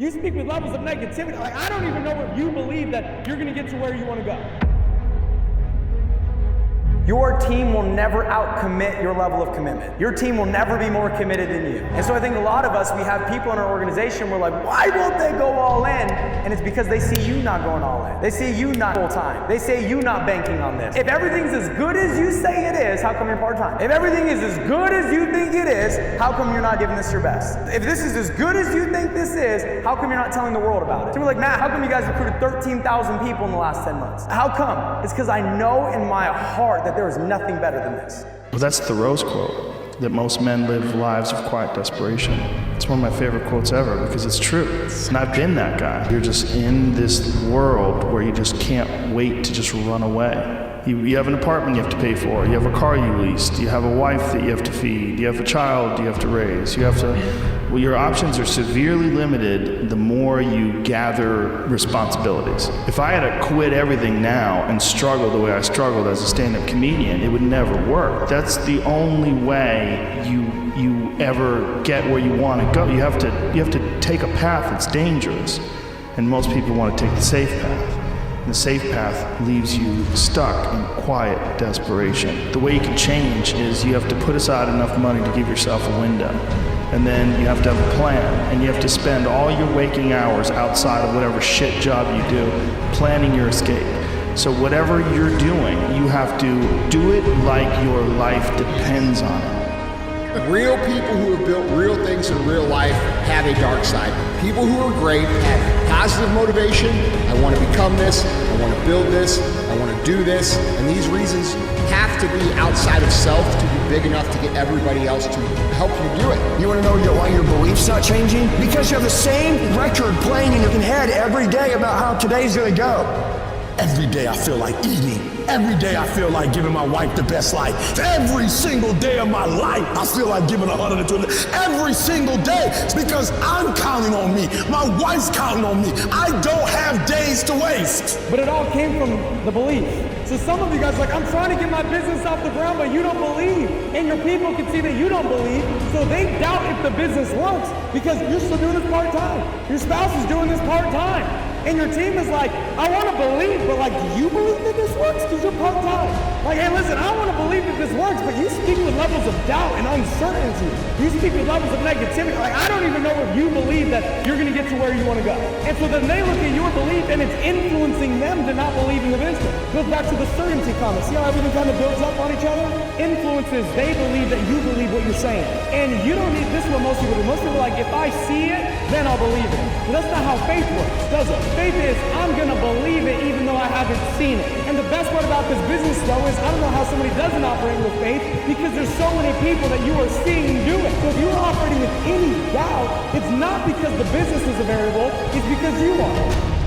You speak with levels of negativity. Like, I don't even know if you believe that you're gonna get to where you wanna go. Your team will never outcommit your level of commitment. Your team will never be more committed than you. And so I think a lot of us, we have people in our organization, we're like, why won't they go all in? And it's because they see you not going all in. They see you not full time. They see you not banking on this. If everything's as good as you say it is, how come you're part-time? If everything is as good as you think it is, how come you're not giving this your best? If this is as good as you think this is, how come you're not telling the world about it? So we're like, Matt, how come you guys recruited 13,000 people in the last 10 months? How come? It's because I know in my heart that there is nothing better than this. Well, that's the Rose quote, that most men live lives of quiet desperation. It's one of my favorite quotes ever because it's true. And I've been that guy. You're just in this world where you just can't wait to just run away. You have an apartment you have to pay for. You have a car you leased. You have a wife that you have to feed. You have a child you have to raise. Well, your options are severely limited the more you gather responsibilities. If I had to quit everything now and struggle the way I struggled as a stand-up comedian, it would never work. That's the only way you ever get where you want to go. You have to take a path that's dangerous, and most people want to take the safe path. And the safe path leaves you stuck in quiet desperation. The way you can change is you have to put aside enough money to give yourself a window. And then you have to have a plan, and you have to spend all your waking hours outside of whatever shit job you do planning your escape. So whatever you're doing, you have to do it like your life depends on it. Real people who have built real things in real life have a dark side. People who are great have positive motivation. I want to become this. I want to build this. I want to do this. And these reasons have to be outside of self to be big enough to get everybody else to help you do it. You want to know why your beliefs not changing? Because you have the same record playing in your head every day about how today's going to go. Every day I feel like eating. Every day I feel like giving my wife the best life. Every single day of my life I feel like giving 120. Every single day. It's because I'm counting on me. My wife's counting on me. I don't have days to waste. But it all came from the belief. So some of you guys are like, I'm trying to get my business off the ground, but you don't believe. And your people can see that you don't believe, so they doubt if the business works because you're still doing this part-time. Your spouse is doing this part-time. And your team is like, I want to believe, but like, do you believe that this works? Because you're part-time. Like, hey, listen, I want to believe that this works, but you speak with levels of doubt and uncertainty. You speak with levels of negativity. Like, I don't even know if you believe that you're going to get to where you want to go. And so then they look at your belief, and it's influencing them to not believe in the business. Goes back to the certainty comment. See how everything kind of builds up on each other? Influences, they believe that you believe what you're saying. And you don't need, this is what most people do. Most people are like, if I see it, then I'll believe it. But that's not how faith works, does it? Faith is, I'm gonna believe it even though I haven't seen it. And the best part about this business though is, I don't know how somebody doesn't operate with faith because there's so many people that you are seeing do it. So if you're operating with any doubt, it's not because the business is a variable, it's because you are.